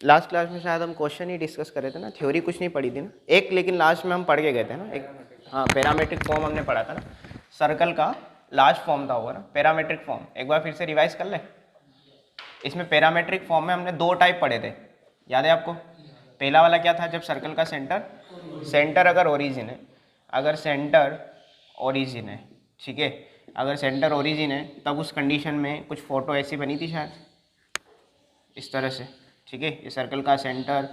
Last class में शायद हम क्वेश्चन ही डिस्कस कर रहे थे ना, थ्योरी कुछ नहीं पढ़ी थी ना एक, लेकिन लास्ट में हम पढ़ के गए थे ना एक, हाँ पैरामेट्रिक फॉर्म हमने पढ़ा था ना, सर्कल का लास्ट फॉर्म था वो ना पैरामेट्रिक फॉर्म। एक बार फिर से रिवाइज कर ले। इसमें पैरामेट्रिक फॉर्म में हमने दो टाइप पढ़े थे, याद है आपको? पहला वाला क्या था, जब सर्कल का सेंटर अगर ओरिजिन है, अगर सेंटर ओरिजिन है, ठीक है, अगर सेंटर ओरिजिन है तब उस कंडीशन में कुछ फोटो ऐसी बनी थी शायद इस तरह से, ठीक है। ये सर्कल का सेंटर,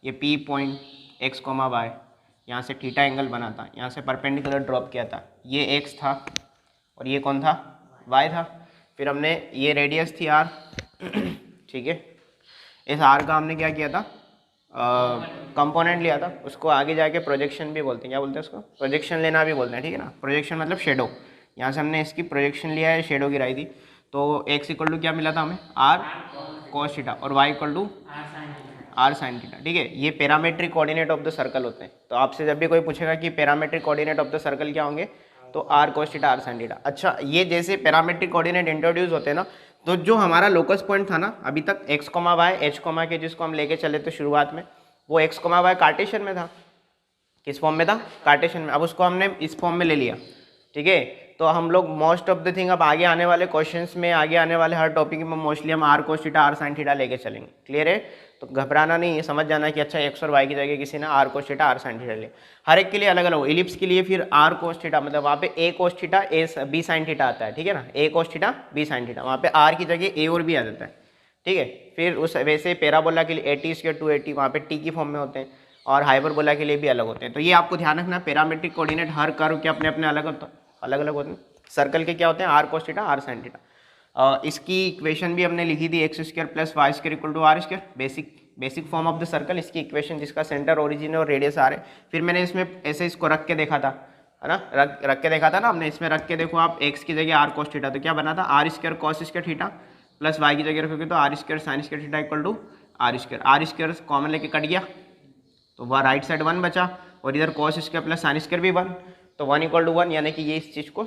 ये P पॉइंट x, y, यहाँ से थीटा एंगल बना था, यहाँ से परपेंडिकुलर ड्रॉप किया था, ये x था और ये कौन था, y था। फिर हमने ये रेडियस थी r, ठीक है। इस r का हमने क्या किया था, कंपोनेंट लिया था, उसको आगे जाके प्रोजेक्शन भी बोलते हैं। क्या बोलते हैं उसको? प्रोजेक्शन लेना भी बोलते हैं, ठीक है ना। प्रोजेक्शन मतलब शेडो। यहाँ से हमने इसकी प्रोजेक्शन लिया है, शेडो गिराई थी, तो x इक्वल टू क्या मिला था हमें, r cos थीटा और y equal to r sin theta, ठीक है। ये parametric coordinate of the circle होते हैं। तो आपसे जब भी कोई पूछेगा कि parametric coordinate of the circle क्या होंगे, तो r cos theta r sin theta. अच्छा, ये जैसे पैरामेट्रिक कोऑर्डिनेट इंट्रोड्यूस होते हैं ना, तो जो हमारा लोकस पॉइंट था ना अभी तक x, y, h, के जिसको हम लेके चले थे शुरुआत में, वो x, y कार्टेशियन में था। किस फॉर्म में था? कार्टेशियन में। अब उसको हमने इस फॉर्म में ले लिया, ठीक है। तो हम लोग मोस्ट ऑफ द थिंग अब आगे आने वाले क्वेश्चंस में, आगे आने वाले हर टॉपिक में मोस्टली हम r cos theta r sin theta लेके चलेंगे। क्लियर है? तो घबराना नहीं है, समझ जाना कि अच्छा x और y की जगह किसी ने r cos theta r sin theta ले। हर एक के लिए अलग अलग हो। इलिप्स के लिए फिर r cos थीटा, मतलब वहाँ पे a cos theta b sin theta आता है, ठीक है ना। a cos theta b sin theta, वहाँ पे r की जगह a और b आ जाता है, ठीक है। फिर उस वैसे पैराबोला के लिए 80 280 वहाँ पे t की फॉर्म में होते हैं, और हाइपरबोला के लिए भी अलग होते हैं। तो ये आपको ध्यान रखना, पैरामेट्रिक कोऑर्डिनेट हर कर्व के अपने अपने अलग अलग होते हैं। सर्कल के क्या होते हैं, r cos theta r sin theta. इसकी इक्वेशन भी हमने लिखी थी, x square plus Y square equal to r square, basic form of the circle. इसकी इक्वेशन जिसका सेंटर ओरिजिन और रेडियस r है। फिर मैंने इसमें ऐसे इसको रख के देखा था, है ना, रख के देखा था ना हमने। इसमें रख के देखो आप, x की जगह r cos थीटा, तो क्या बना था, r square cos square theta plus y की जगह रखोगे तो r square sin square theta equal to r square common लेके कट गया, तो वह राइट साइड 1 बचा, और इधर cos square plus sin square भी 1, तो 1 इक्वल टू 1, यानी कि ये इस चीज़ को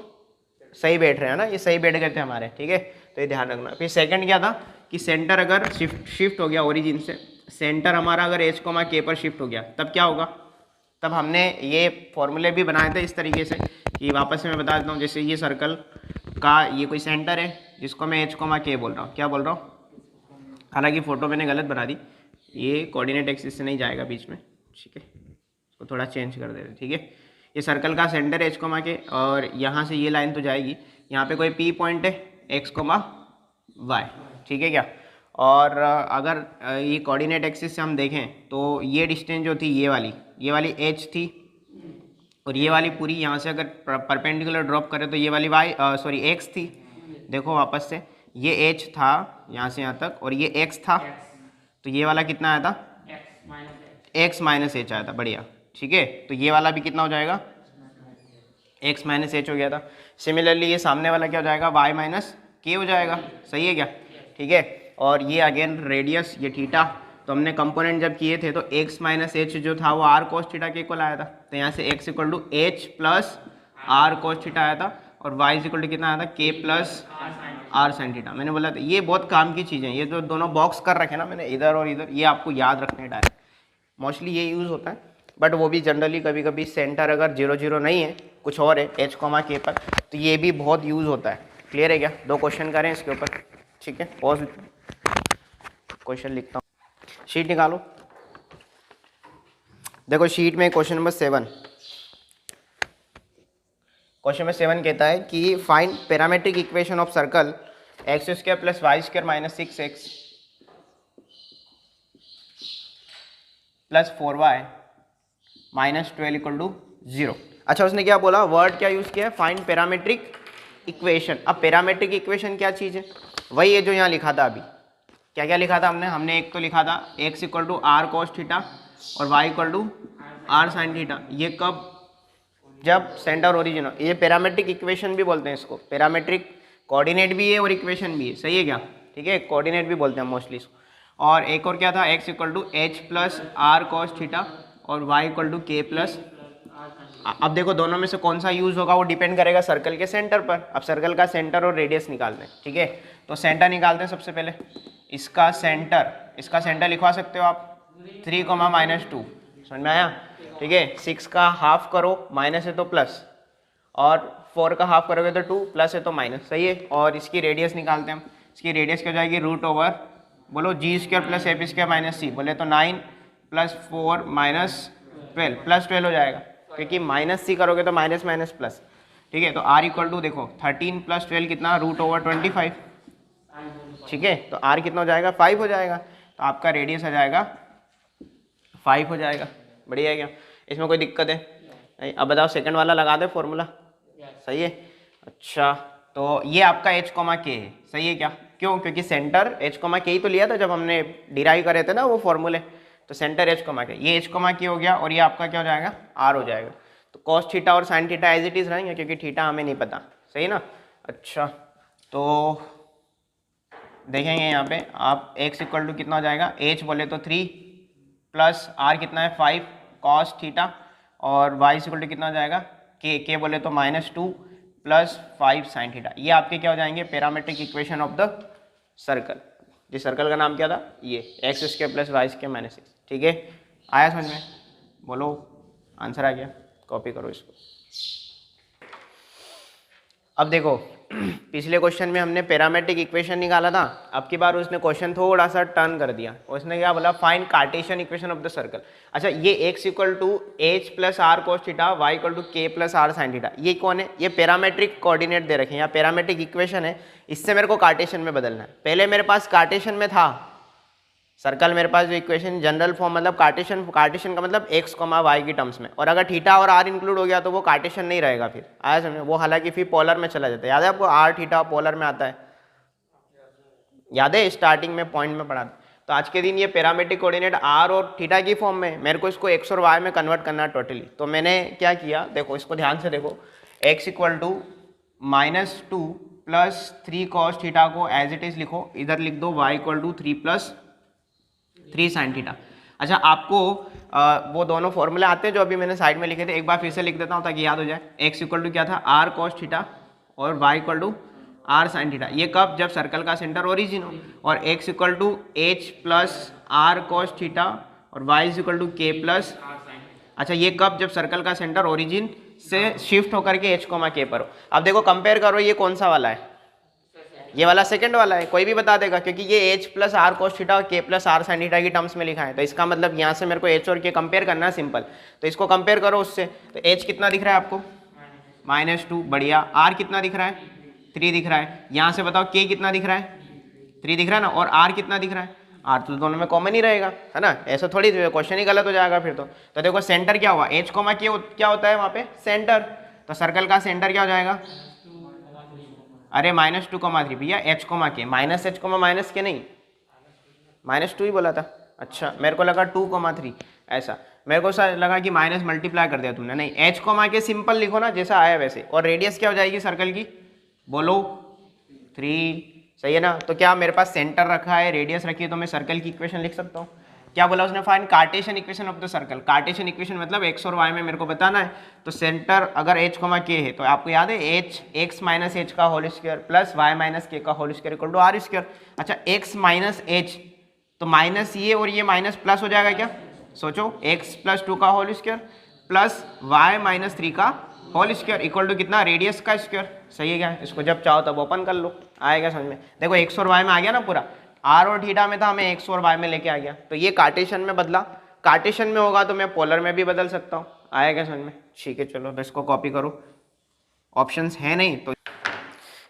सही बैठ रहे हैं ना, ये सही बैठ गए थे हमारे, ठीक है। तो ये ध्यान रखना। फिर सेकंड क्या था कि सेंटर अगर शिफ्ट हो गया ओरिजिन से, सेंटर हमारा अगर h, k पर शिफ्ट हो गया, तब क्या होगा, तब हमने ये फॉर्मूले भी बनाए थे इस तरीके से कि वापस से मैं बता देता हूँ। जैसे ये सर्कल का ये कोई सेंटर है जिसको मैं h, k बोल रहा हूँ, क्या बोल रहा हूँ, हालांकि फ़ोटो मैंने गलत बना दी, ये कोऑर्डिनेट एक्सिस से नहीं जाएगा बीच में, ठीक है, इसको थोड़ा चेंज कर दे रहे, ठीक है। ये सर्कल का सेंटर है h, के, और यहाँ से ये लाइन तो जाएगी, यहाँ पे कोई P पॉइंट है x, y, ठीक है क्या। और अगर ये कोऑर्डिनेट एक्सिस से हम देखें तो ये डिस्टेंस जो थी ये वाली h थी, और ये वाली पूरी यहाँ से अगर परपेंडिकुलर ड्रॉप करें तो ये वाली x थी। देखो वापस से, ये h था यहाँ से यहाँ तक, और ये x था, तो ये वाला कितना आया था, x माइनस h आया था, बढ़िया, ठीक है। तो ये वाला भी कितना हो जाएगा, x माइनस h हो गया था। सिमिलरली ये सामने वाला क्या हो जाएगा, y माइनस k हो जाएगा, सही है क्या, ठीक है। और ये अगेन रेडियस, ये थीटा, तो हमने कंपोनेंट जब किए थे तो x माइनस h जो था वो r cos थीटा के इक्वल आया था, तो यहाँ से x equal to h plus r cos theta आया था, और y इक्वल टू कितना आया था, k plus r sin theta. मैंने बोला था ये बहुत काम की चीज़ें, ये जो दोनों बॉक्स कर रखे ना मैंने इधर और इधर, ये आपको याद रखने डायरेक्ट, मोस्टली ये यूज़ होता है। बट वो भी जनरली कभी कभी सेंटर अगर 0 0 नहीं है, कुछ और है h, k पर, तो ये भी बहुत यूज़ होता है। क्लियर है क्या? 2 क्वेश्चन करें इसके ऊपर, ठीक है। पॉज, क्वेश्चन लिखता हूँ, शीट निकालो। देखो शीट में क्वेश्चन नंबर 7, क्वेश्चन नंबर 7 कहता है कि find parametric equation of circle x square plus Y square minus 6x plus 4y minus 12 equal to 0। अच्छा, उसने क्या बोला, वर्ड क्या यूज़ किया है, फाइंड पैरामेट्रिक इक्वेशन। अब पैरामेट्रिक इक्वेशन क्या चीज़ है, वही है जो यहाँ लिखा था अभी। क्या क्या लिखा था हमने एक तो लिखा था x equal to r cos theta और y equal to r sin theta. ये कब, जब सेंटर ओरिजिन हो। ये पैरामेट्रिक इक्वेशन भी बोलते हैं इसको, पैरामेट्रिक कोऑर्डिनेट भी है और इक्वेशन भी है, सही है क्या, ठीक है, कोऑर्डिनेट भी बोलते हैं मोस्टली इसको। और एक और क्या था, x equal to h plus r cos theta और y equal to k plus. अब देखो दोनों में से कौन सा यूज़ होगा वो डिपेंड करेगा सर्कल के सेंटर पर। अब सर्कल का सेंटर और रेडियस निकालते हैं, ठीक है। तो सेंटर निकालते हैं सबसे पहले, इसका सेंटर लिखवा सकते हो आप 3, -2। समझ में आया? ठीक है, 6 का हाफ करो, माइनस है तो प्लस, और 4 का हाफ करोगे तो 2, प्लस है तो माइनस। सही है। और इसकी रेडियस निकालते हैं हम। इसकी रेडियस क्या हो जाएगी? √, बोलो g² + f² - c, बोले तो 9 + 4 - 12 +12 हो जाएगा, क्योंकि -c करोगे तो माइनस माइनस प्लस। ठीक है, तो r = देखो 13 + 12 कितना? √25। ठीक है, तो r कितना हो जाएगा? 5 हो जाएगा। तो आपका रेडियस आ जाएगा 5 हो जाएगा। बढ़िया है क्या? इसमें कोई दिक्कत है नहीं? अब बताओ, सेकंड वाला लगा दे फॉर्मूला। सही है। अच्छा, तो ये आपका h, k है। सही है क्या? क्यों? क्योंकि सेंटर h, k ही तो लिया था जब हमने डिराइव करे थे ना वो फॉर्मूले। तो सेंटर h, k, ये h, k हो गया, और ये आपका क्या हो जाएगा? r हो जाएगा। तो कॉस थीटा और sine theta as it is रहेंगे, क्योंकि थीटा हमें नहीं पता। सही ना? अच्छा, तो देखेंगे यहाँ पे आप x = कितना हो जाएगा? h बोले तो 3 प्लस r कितना है? 5 कॉस थीटा, और y = कितना हो जाएगा? k बोले तो -2 प्लस 5 साइन थीटा। ये आपके क्या हो जाएंगे? Parametric equation of the circle. जिस सर्कल का नाम क्या था? ये x² + y² - 6। ठीक है, आया समझ में? बोलो, आंसर आ गया? कॉपी करो इसको। अब देखो, पिछले क्वेश्चन में हमने पैरामेट्रिक इक्वेशन निकाला था। अब की बार उसने क्वेश्चन थोड़ा सा टर्न कर दिया। उसने क्या बोला? Find Cartesian equation of the circle. अच्छा, ये x = h + r cos theta, y = k + r sin theta, ये कौन है? ये पैरामेट्रिक कोऑर्डिनेट दे रखे हैं, या पैरामेट्रिक इक्वेशन है। इससे मेरे को कार्टेशियन में बदलना है। पहले मेरे पास कार्टेशियन में था सर्कल, मेरे पास जो इक्वेशन जनरल फॉर्म, मतलब कार्टेशियन का मतलब x, y की टर्म्स में, और अगर थीटा और r इंक्लूड हो गया तो वो कार्टेशियन नहीं रहेगा। फिर आया समझ में? वो हालांकि फिर पोलर में चला जाता है। याद है आपको? r थीटा पोलर में आता है, याद है? स्टार्टिंग में पॉइंट में पढ़ा था। तो आज के दिन ये पैरामेट्रिक कोऑर्डिनेट r और थीटा की फॉर्म में, मेरे को इसको x और y में कन्वर्ट करना है टोटली। तो मैंने क्या किया, देखो इसको ध्यान से देखो। x = -2 + 3 cos थीटा को एज इट इज लिखो, इधर लिख दो y = 3 + 3 sin थीटा। अच्छा, आपको वो दोनों फॉर्मूले आते हैं जो अभी मैंने साइड में लिखे थे, एक बार फिर से लिख देता हूँ ताकि याद हो जाए। x = क्या था? r cos थीटा, और y = r sin थीटा। ये कब? जब सर्कल का सेंटर ओरिजिन हो। और x = h + r cos theta, और y = k + अच्छा, ये कब? जब सर्कल का सेंटर ओरिजिन से शिफ्ट होकर के h, k पर हो। अब देखो, कंपेयर करो, ये कौन सा वाला है? ये वाला सेकंड वाला है। कोई भी बता देगा, क्योंकि ये h + r cos थीटा और k + r sin थीटा की टर्म्स में लिखा है। तो इसका मतलब यहाँ से मेरे को h और k कंपेयर करना है, सिंपल। तो इसको कंपेयर करो उससे। तो h कितना दिख रहा है आपको? -2। बढ़िया। r कितना दिख रहा है? 3 दिख रहा है। यहाँ से बताओ k कितना दिख रहा है? 3 दिख रहा है ना। और r कितना दिख रहा है? r तो दोनों में कॉमन ही रहेगा, है ना? ऐसा थोड़ी क्वेश्चन ही गलत हो जाएगा फिर तो देखो, सेंटर क्या हुआ? h, k क्या होता है वहाँ पे? सेंटर। तो सर्कल का सेंटर क्या हो जाएगा? अरे -2,3 भैया, h, k, -h, -k नहीं, -2 ही बोला था। अच्छा, मेरे को लगा 2,3, ऐसा मेरे को लगा कि माइनस मल्टीप्लाई कर दिया तुमने। नहीं, h, k सिंपल लिखो ना, जैसा आया वैसे। और रेडियस क्या हो जाएगी सर्कल की? बोलो, 3। सही है ना? तो क्या मेरे पास सेंटर रखा है, रेडियस रखी है, तो मैं सर्कल की इक्वेशन लिख सकता हूँ। क्या बोला उसने? Find Cartesian equation of the circle. Cartesian equation मतलब x और y में मेरे को बताना है। तो सेंटर अगर h, k है, तो आपको याद है h x - h का whole square plus y - k का whole square equal to r square. अच्छा, x - h, तो माइनस ये और ये माइनस प्लस हो जाएगा क्या? सोचो, x + 2 का होल स्क्वायर प्लस y - 3 का होल स्क्वायर इक्वल टू कितना? रेडियस का स्क्वायर। सही है क्या? इसको जब चाहो तब ओपन कर लो, आएगा समझ में। देखो, x और y में आ गया ना पूरा। r और थीटा में था, हमें x और y में लेके आ गया। तो ये कार्टेशियन में बदला। कार्टेशियन में होगा तो मैं पोलर में भी बदल सकता हूँ। आएगा समझ में? ठीक है, चलो तो इसको कॉपी करो। ऑप्शंस है नहीं तो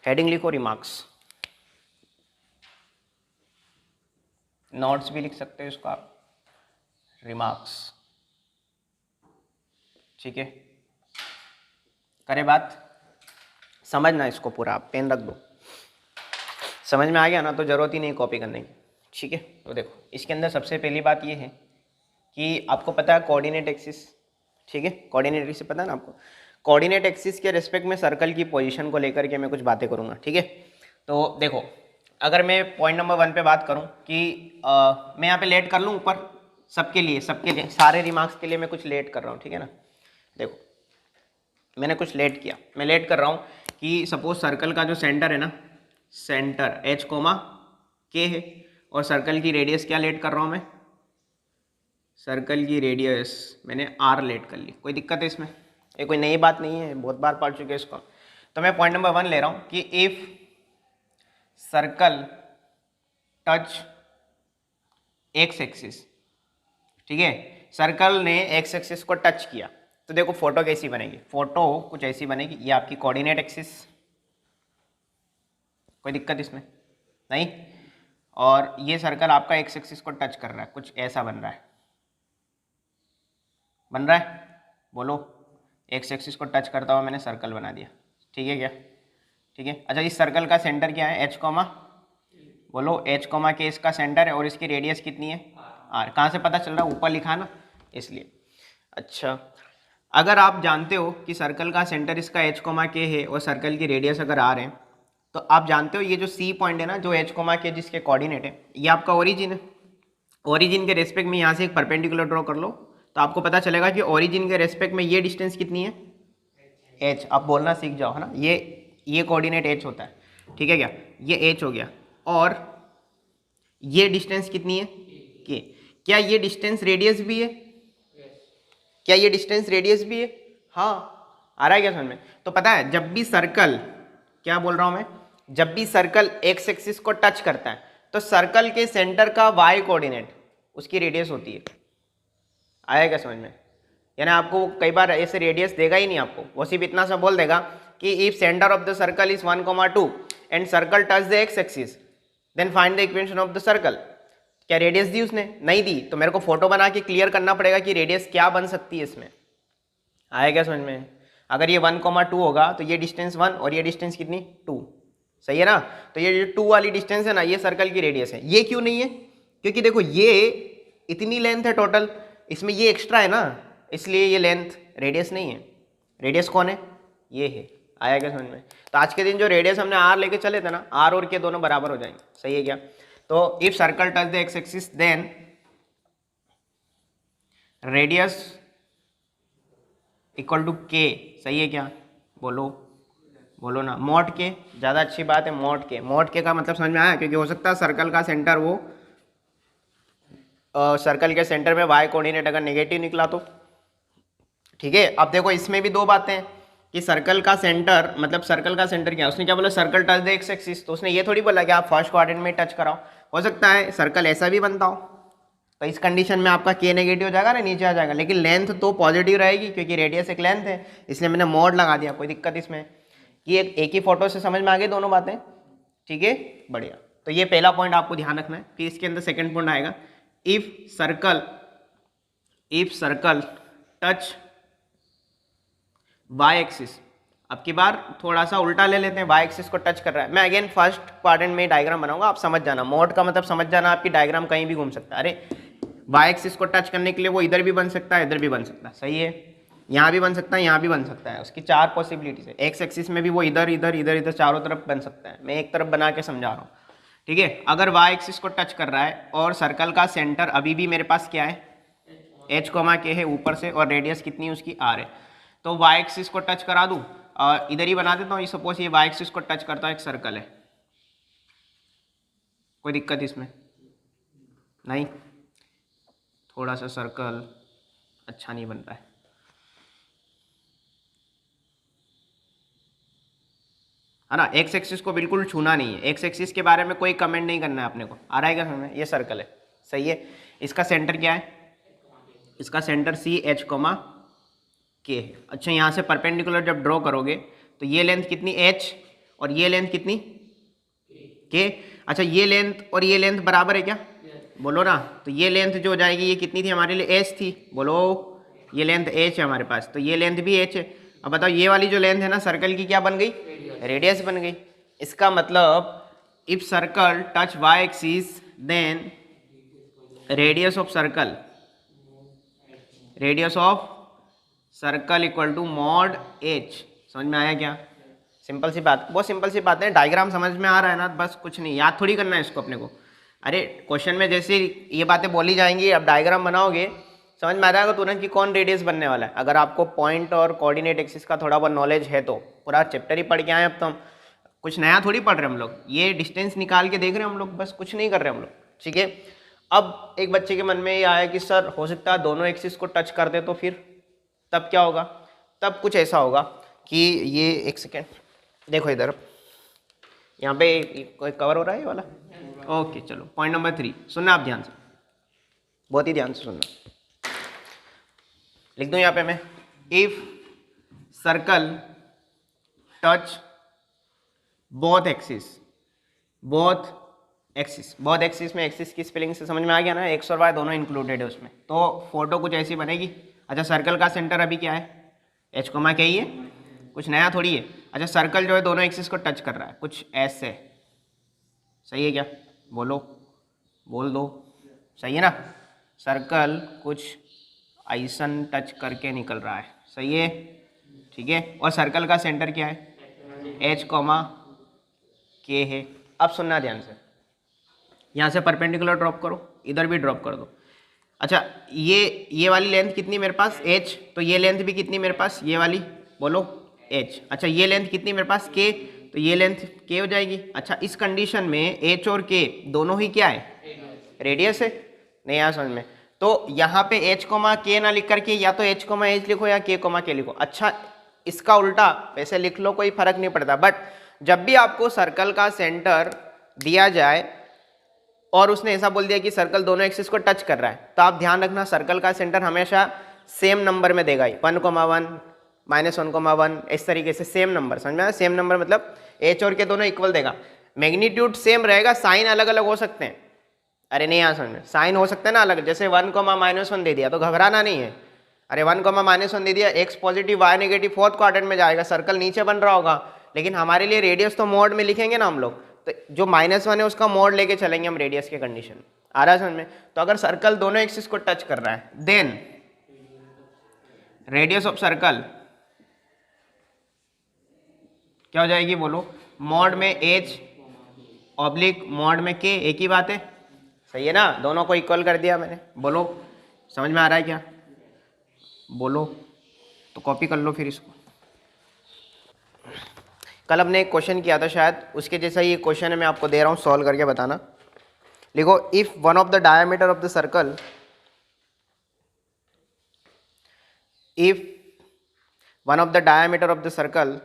हेडिंग लिखो रिमार्क्स। नोट्स भी लिख सकते हो इसको आप, रिमार्क्स। ठीक है, करे बात? समझना इसको पूरा, आप पेन रख दो। समझ में आ गया ना, तो जरूरत ही नहीं कॉपी करने की। ठीक है, तो देखो, इसके अंदर सबसे पहली बात ये है कि आपको पता है कोऑर्डिनेट एक्सिस। ठीक है, कोऑर्डिनेट एक्सिस पता है ना आपको? कोऑर्डिनेट एक्सिस के रिस्पेक्ट में सर्कल की पोजीशन को लेकर के मैं कुछ बातें करूंगा। ठीक है, तो देखो, अगर मैं पॉइंट नंबर 1 पे बात करूं कि मैं यहाँ पे लेट कर लूँ ऊपर, सबके लिए सारे रिमार्क्स के लिए मैं कुछ लेट कर रहा हूँ। ठीक है ना? देखो, मैंने कुछ लेट किया, मैं लेट कर रहा हूँ कि सपोज सर्कल का जो सेंटर है ना, सेंटर h, k है, और सर्कल की रेडियस क्या लेट कर रहा हूँ मैं, सर्कल की रेडियस मैंने r लेट कर ली। कोई दिक्कत है इसमें? ये कोई नई बात नहीं है, बहुत बार पढ़ चुके हैं इसको। तो मैं पॉइंट नंबर 1 ले रहा हूँ कि if circle touch x axis, ठीक है, सर्कल ने एक्स एक्सिस को टच किया तो देखो फोटो कैसी बनेगी, फोटो कुछ ऐसी बनेगी, ये आपकी कोऑर्डिनेट एक्सिस, कोई दिक्कत इसमें नहीं, और ये सर्कल आपका एक्स एक्सिस को टच कर रहा है, कुछ ऐसा बन रहा है, बन रहा है, बोलो, एक्स एक्सिस को टच करता हुआ मैंने सर्कल बना दिया, ठीक है क्या, ठीक है। अच्छा इस सर्कल का सेंटर क्या है, एच कॉमा, बोलो एच कॉमा के इसका सेंटर है और इसकी रेडियस कितनी है, आर। कहाँ से पता चल रहा है, ऊपर लिखा ना इसलिए। अच्छा अगर आप जानते हो कि सर्कल का सेंटर इसका एच कॉमा के है और सर्कल की रेडियस अगर आर है, तो आप जानते हो ये जो सी पॉइंट है ना, जो एच कॉमा के जिसके कोऑर्डिनेट है, ये आपका ओरिजिन है। ओरिजिन के रेस्पेक्ट में यहाँ से एक परपेंडिकुलर ड्रॉ कर लो तो आपको पता चलेगा कि ओरिजिन के रेस्पेक्ट में ये डिस्टेंस कितनी है, एच। आप बोलना सीख जाओ है ना, ये कोऑर्डिनेट एच होता है, ठीक है क्या, ये एच हो गया, और ये डिस्टेंस कितनी है, के। क्या ये डिस्टेंस रेडियस भी है, क्या ये डिस्टेंस रेडियस भी है, हाँ, आ रहा है क्या समझ में। तो पता है जब भी सर्कल, क्या बोल रहा हूँ मैं, जब भी सर्कल एक्स एक्सिस को टच करता है तो सर्कल के सेंटर का वाई कोऑर्डिनेट उसकी रेडियस होती है। आया क्या समझ में, यानी आपको कई बार ऐसे रेडियस देगा ही नहीं आपको, वो सिर्फ इतना सा बोल देगा कि if centre of the circle is 1,2 and circle touch the X axis then find the equation of the circle. क्या रेडियस दी उसने, नहीं दी, तो मेरे को फोटो बना के क्लियर करना पड़ेगा कि रेडियस क्या बन सकती है इसमें। आया क्या समझ में, अगर ये 1,2 होगा तो ये डिस्टेंस 1 और ये डिस्टेंस कितनी 2, सही है ना। तो ये जो 2 वाली डिस्टेंस है ना, ये सर्कल की रेडियस है। ये क्यों नहीं है, क्योंकि देखो ये इतनी लेंथ है टोटल, इसमें ये एक्स्ट्रा है ना, इसलिए ये लेंथ रेडियस नहीं है। रेडियस कौन है, ये है। आया क्या समझ में। तो आज के दिन जो रेडियस हमने आर लेके चले थे ना, आर और के दोनों बराबर हो जाएंगे, सही है क्या। तो if circle touch the X axis then radius equal to K, सही है क्या, बोलो बोलो ना, मॉड के, ज़्यादा अच्छी बात है, मॉड के। मॉड के का मतलब समझ में आया, क्योंकि हो सकता है सर्कल का सेंटर वो सर्कल के सेंटर में वाई कोऑर्डिनेट अगर नेगेटिव निकला तो, ठीक है। अब देखो इसमें भी दो बातें हैं कि सर्कल का सेंटर, मतलब सर्कल का सेंटर क्या, उसने क्या बोला, circle touch the X axis, तो उसने ये थोड़ी बोला कि आप फर्स्ट क्वाड्रेंट में टच कराओ। हो सकता है सर्कल ऐसा भी बनता हो, तो इस कंडीशन में आपका के नेगेटिव हो जाएगा ना, नीचे आ जाएगा, लेकिन लेंथ तो पॉजिटिव रहेगी क्योंकि रेडियस एक लेंथ है, इसलिए मैंने मॉड लगा दिया। कोई दिक्कत इसमें कि एक ही फोटो से समझ में आ गई दोनों बातें, ठीक है, बढ़िया। तो ये पहला पॉइंट आपको ध्यान रखना है। फिर इसके अंदर सेकेंड पॉइंट आएगा, if circle touch Y axis. अब की बार थोड़ा सा उल्टा ले लेते हैं, वाई एक्सिस को टच कर रहा है। मैं अगेन फर्स्ट क्वाड्रेंट में डायग्राम बनाऊंगा, आप समझ जाना। मोड का मतलब समझ जाना, आपकी डायग्राम कहीं भी घूम सकता है। अरे वाई एक्सिस को टच करने के लिए वो इधर भी बन सकता है, इधर भी बन सकता है, सही है, यहाँ भी बन सकता है, यहाँ भी बन सकता है, उसकी 4 पॉसिबिलिटीज है। एक्स एक्सिस में भी वो इधर इधर इधर इधर चारों तरफ बन सकता है। मैं एक तरफ बना के समझा रहा हूँ, ठीक है। अगर वाई एक्सिस को टच कर रहा है और सर्कल का सेंटर अभी भी मेरे पास क्या है, एच कोमा के है ऊपर से, और रेडियस कितनी है उसकी आर है, तो वाई एक्सिस को टच करा दूँ, और इधर ही बना देता हूँ। सपोज ये वाई एक्सिस को टच करता है एक सर्कल है, कोई दिक्कत इसमें नहीं, थोड़ा सा सर्कल अच्छा नहीं बनता है ना। एक्स एक्सिस को बिल्कुल छूना नहीं है, एक्स एक्सिस के बारे में कोई कमेंट नहीं करना है अपने को। आ रहा है क्या समझ में, ये सर्कल है, सही है। इसका सेंटर क्या है, इसका सेंटर सी एच कोमा के है। अच्छा यहाँ से परपेंडिकुलर जब ड्रॉ करोगे तो ये लेंथ कितनी एच और ये लेंथ कितनी के। अच्छा ये लेंथ और ये लेंथ बराबर है क्या, बोलो ना। तो ये लेंथ जो हो जाएगी, ये कितनी थी हमारे लिए, एच थी, बोलो। ये लेंथ एच है हमारे पास, तो ये लेंथ भी एच है। अब बताओ ये वाली जो लेंथ है ना सर्कल की, क्या बन गई, रेडियस बन गई। इसका मतलब if circle touch Y axis then radius of circle equal to mod H. समझ में आया क्या, सिंपल सी बात, बहुत सिंपल सी बात है। डायग्राम समझ में आ रहा है ना, बस कुछ नहीं, याद थोड़ी करना है इसको अपने को। अरे क्वेश्चन में जैसे ये बातें बोली जाएंगी, अब डायग्राम बनाओगे समझ में आ जाएगा तुरंत कि कौन रेडियस बनने वाला है। अगर आपको पॉइंट और कोऑर्डिनेट एक्सिस का थोड़ा बहुत नॉलेज है तो पूरा चैप्टर ही पढ़ के आए। अब तो हम कुछ नया थोड़ी पढ़ रहे हम लोग, ये डिस्टेंस निकाल के देख रहे हैं हम लोग, बस कुछ नहीं कर रहे हम लोग, ठीक है। अब एक बच्चे के मन में ये आया कि सर हो सकता है दोनों एक्सिस को टच कर दे, तो फिर तब क्या होगा? तब कुछ ऐसा होगा कि ये, एक सेकेंड देखो इधर, यहाँ पे कोई कवर हो रहा है ये वाला? ओके चलो, पॉइंट नंबर 3 सुनना आप ध्यान से, बहुत ही ध्यान से सुनना। लिख दूं यहाँ पे मैं, if circle touch both axis, both axis में एक्सिस की स्पेलिंग से समझ में आ गया ना, एक्स और वाई दोनों इंक्लूडेड है उसमें, तो फोटो कुछ ऐसी बनेगी। अच्छा सर्कल का सेंटर अभी क्या है? एच कोमा क्या ही है, कुछ नया थोड़ी है। अच्छा सर्कल जो है दोनों एक्सिस को टच कर रहा है कुछ ऐसे, सही है क्या? बोलो, बोल दो, सही है ना? सर्कल कुछ ऐसन टच करके निकल रहा है, सही है, ठीक है। और सर्कल का सेंटर क्या है? एच कोमा के है। अब सुनना ध्यान से, यहाँ से परपेंडिकुलर ड्रॉप करो, इधर भी ड्रॉप कर दो। अच्छा ये वाली लेंथ कितनी मेरे पास? h, तो ये लेंथ भी कितनी मेरे पास? ये वाली, बोलो h। अच्छा ये लेंथ कितनी मेरे पास? k, तो ये लेंथ k हो जाएगी। अच्छा इस कंडीशन में h और k दोनों ही क्या है? रेडियस है। नहीं आया समझ में? तो यहाँ पे h कोमा k ना लिख करके या तो h कोमा h लिखो या k कोमा k लिखो। अच्छा इसका उल्टा वैसे लिख लो, कोई फर्क नहीं पड़ता, बट जब भी आपको सर्कल का सेंटर दिया जाए और उसने ऐसा बोल दिया कि सर्कल दोनों एक्सिस को टच कर रहा है, तो आप ध्यान रखना सर्कल का सेंटर हमेशा सेम नंबर में देगा ही, 1,1 -1,1 इस तरीके से सेम नंबर, समझ में आया? सेम नंबर मतलब एच और के दोनों इक्वल देगा, मैग्नीट्यूड सेम रहेगा, साइन अलग अलग हो सकते हैं। अरे नहीं यहाँ समझ में, साइन हो सकता है ना अलग, जैसे 1,-1 दे दिया तो घबराना नहीं है। अरे 1,-1 दे दिया, X positive Y negative fourth quadrant में जाएगा, सर्कल नीचे बन रहा होगा, लेकिन हमारे लिए रेडियस तो मोड में लिखेंगे ना हम लोग, तो जो -1 है उसका मोड लेके चलेंगे हम रेडियस के कंडीशन। आ रहा है समझ में? तो अगर सर्कल दोनों एक्सिस को टच कर रहा है, देन रेडियस ऑफ सर्कल क्या हो जाएगी? बोलो, मॉड में h ऑब्लिक मॉड में k, एक ही बात है, सही है ना? दोनों को इक्वल कर दिया मैंने। बोलो समझ में आ रहा है क्या? बोलो, तो कॉपी कर लो फिर इसको। कल हमने एक क्वेश्चन किया था शायद, उसके जैसा ये क्वेश्चन है, मैं आपको दे रहा हूँ, सॉल्व करके बताना। लिखो, if one of the diameter of the circle, if one of the diameter of the circle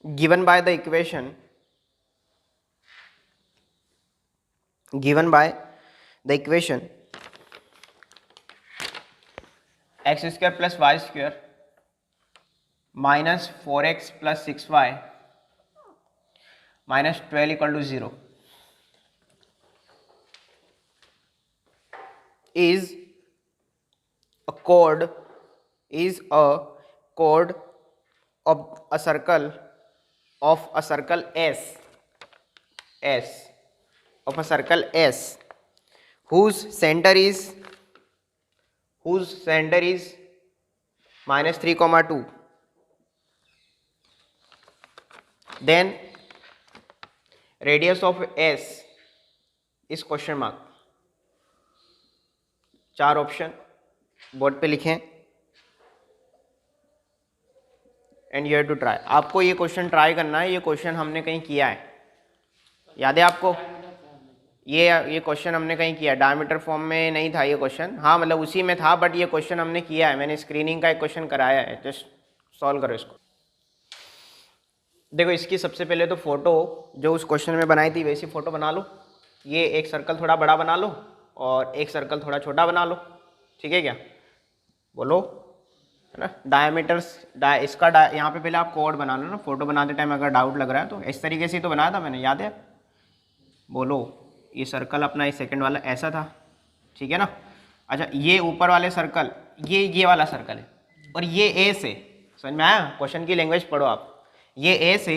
given by the equation x square plus y square minus 4x plus 6y minus 12 equal to 0 is a chord of a circle S whose center is -3,2, then radius of S is question mark। 4 option board पे लिखें and you have to try. आपको ये question try करना है, ये question हमने कहीं किया है, याद है आपको? ये क्वेश्चन हमने कहीं किया, डायमीटर फॉर्म में नहीं था ये क्वेश्चन, हाँ मतलब उसी में था, बट ये क्वेश्चन हमने किया है, मैंने स्क्रीनिंग का एक क्वेश्चन कराया है, जस्ट सॉल्व करो इसको। देखो इसकी सबसे पहले तो फोटो जो उस क्वेश्चन में बनाई थी वैसी फोटो बना लो। ये एक सर्कल थोड़ा बड़ा बना लो और एक सर्कल थोड़ा छोटा बना लो, ठीक है क्या? बोलो, है ना? डायमीटर्स इसका यहाँ पे पहले आप कोड बना लो ना, फोटो बनाते टाइम अगर डाउट लग रहा है तो इस तरीके से ही तो बनाया था मैंने, याद है? बोलो, ये सर्कल अपना ये सेकंड वाला ऐसा था, ठीक है ना? अच्छा ये ऊपर वाले सर्कल ये वाला सर्कल है और ये ए से, समझ में आया? क्वेश्चन की लैंग्वेज पढ़ो आप, ये ए से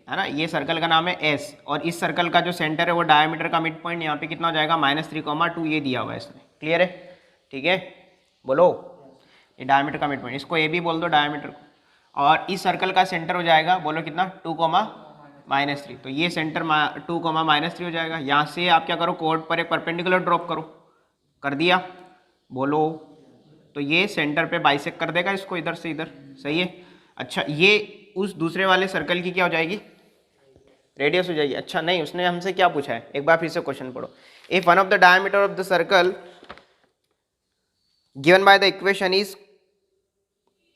है ना, ये सर्कल का नाम है एस और इस सर्कल का जो सेंटर है वो डायमीटर का मिड पॉइंट यहाँ पे कितना हो जाएगा? -3,2 ये दिया हुआ है इसमें, क्लियर है? ठीक है, बोलो, ये डायमीटर का मिड पॉइंट, इसको ए भी बोल दो डायमीटर को, और इस सर्कल का सेंटर हो जाएगा, बोलो कितना? 2,-3, तो ये सेंटर 2,-3 हो जाएगा। यहाँ से आप क्या करो, कोड पर एक परपेंडिकुलर ड्रॉप करो, कर दिया? बोलो, तो ये सेंटर पे बाइसेक्ट कर देगा इसको इधर से इधर, सही है। अच्छा ये उस दूसरे वाले सर्कल की क्या हो जाएगी, रेडियस हो जाएगी। अच्छा नहीं, उसने हमसे क्या पूछा है, एक बार फिर से क्वेश्चन पढ़ो। If one of the diameter of the circle given by the equation is,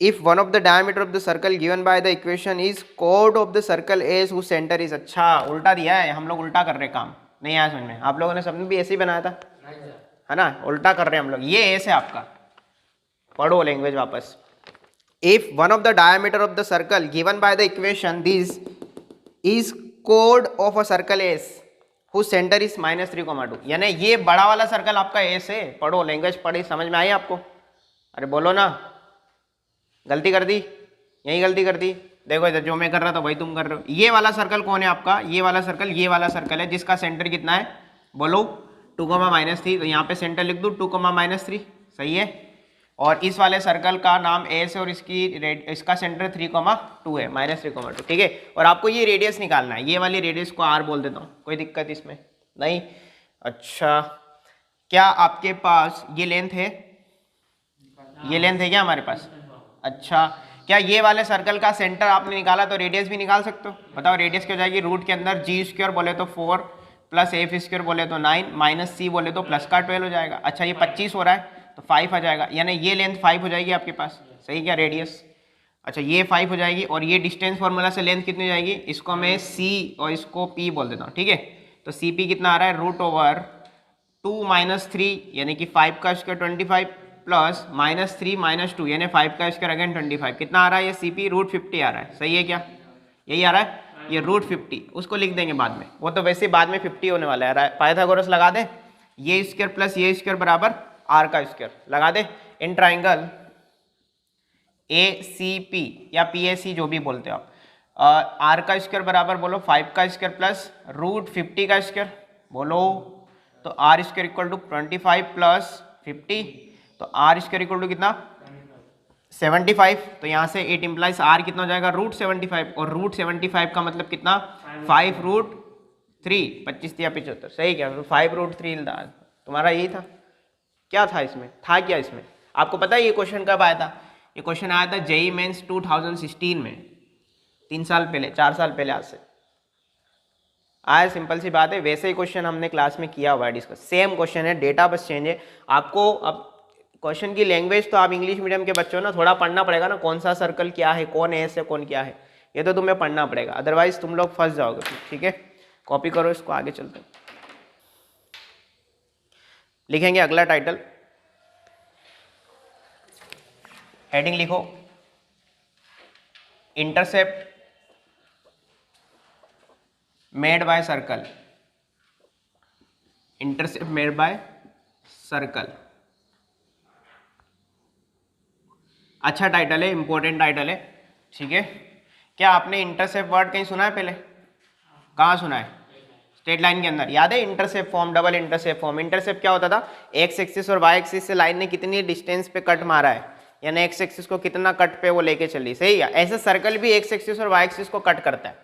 if one of the diameter of the circle given by the equation is chord of the circle as whose center is, अच्छा उल्टा दिया है, हम लोग उल्टा कर रहे काम, नहीं आया समझ में, आप लोगों ने सबने भी ऐसे ही बनाया था है ना, उल्टा कर रहे हैं हम लोग। ये एस है आपका, पढ़ो लैंग्वेज वापस। If one of the diameter of the circle given by the equation this is chord of a circle S whose centre is -3,2, यानी ये बड़ा वाला सर्कल आपका एस है। पढ़ो लैंग्वेज, पढ़ी समझ में आई आपको, अरे बोलो ना, गलती कर दी, यही गलती कर दी। देखो इधर जो मैं कर रहा था वही तुम कर रहे हो। ये वाला सर्कल कौन है आपका, ये वाला सर्कल है जिसका सेंटर कितना है, बोलो 2,-3, तो यहाँ पे सेंटर लिख दूँ 2,-3, सही है। और इस वाले सर्कल का नाम एस है और इसका सेंटर 3,2 है, -3,2, ठीक है। और आपको ये रेडियस निकालना है, ये वाली रेडियस को आर बोल देता हूँ, कोई दिक्कत इसमें नहीं। अच्छा क्या आपके पास ये लेंथ है, ये लेंथ है क्या हमारे पास? अच्छा क्या ये वाले सर्कल का सेंटर आपने निकाला तो रेडियस भी निकाल सकते हो? बताओ रेडियस क्या हो जाएगी, रूट के अंदर जी स्क्वायर बोले तो 4 प्लस एफ स्क्वायर बोले तो 9 माइनस सी बोले तो प्लस का 12 हो जाएगा। अच्छा ये 25 हो रहा है तो 5 आ जाएगा, यानी ये लेंथ 5 हो जाएगी आपके पास, सही क्या, रेडियस। अच्छा ये 5 हो जाएगी और ये डिस्टेंस फार्मूला से लेंथ कितनी हो जाएगी, इसको मैं सी और इसको पी बोल देता हूँ, ठीक है। तो सी पी कितना आ रहा है, √2 - 3 यानी कि 5 का स्क्वायर 25 प्लस -3 - 2 यानी 5 का स्क्वायर अगेन 25, कितना आ रहा है ये सी पी, √50 आ रहा है, सही है क्या, यही आ रहा है ये √50। उसको लिख देंगे बाद में, वो तो वैसे बाद में 50 होने वाला है। पाइथागोरस लगा दे, ये स्क्वायर प्लस ये स्क्वायर बराबर आर का स्क्वायर लगा दे। In triangle A C P या पी ए सी जो भी बोलते हो आप, आर का स्क्वायर बराबर बोलो 5 का स्क्वायर प्लस √50 का स्क्वायर बोलो, तो R square equal to 25 plus 50, तो आर स्क्वायर इक्वल टू कितना 75। तो यहाँ से इट इम्प्लाइज आर कितना हो जाएगा √75, और √75 का मतलब कितना 5√3, 25 या 75, सही क्या, 5√3 तुम्हारा यही था। क्या था इसमें, था क्या इसमें, आपको पता है ये क्वेश्चन कब आया था? ये क्वेश्चन आया था जेईई मेंस 2016 में, 3 साल पहले, 4 साल पहले आज से आया, सिंपल सी बात है। वैसे ही क्वेश्चन हमने क्लास में किया हुआ है डिस्कस, सेम क्वेश्चन है, डेटा बस चेंज है। आपको अब क्वेश्चन की लैंग्वेज तो आप इंग्लिश मीडियम के बच्चों ना थोड़ा पढ़ना पड़ेगा ना, कौन सा सर्कल क्या है, कौन एस है कौन क्या है, ये तो तुम्हें पढ़ना पड़ेगा, अदरवाइज तुम लोग फंस जाओगे, ठीक है। कॉपी करो इसको, आगे चलते लिखेंगे अगला टाइटल, हेडिंग लिखो intercept made by circle, intercept made by circle. अच्छा टाइटल है, इंपॉर्टेंट टाइटल है, ठीक है। क्या आपने इंटरसेप्ट वर्ड कहीं सुना है पहले, कहाँ सुना है, स्ट्रेट लाइन के अंदर, याद है intercept form, double intercept form. Intercept क्या होता था, एक्स एक्सिस और वाई एक्सिस से लाइन ने कितनी डिस्टेंस पे कट मारा है, यानी एक्स एक्सिस को कितना कट पे वो लेके चली, सही है। ऐसे सर्कल भी एक्स एक्सिस और वाई एक्सिस को कट करता है,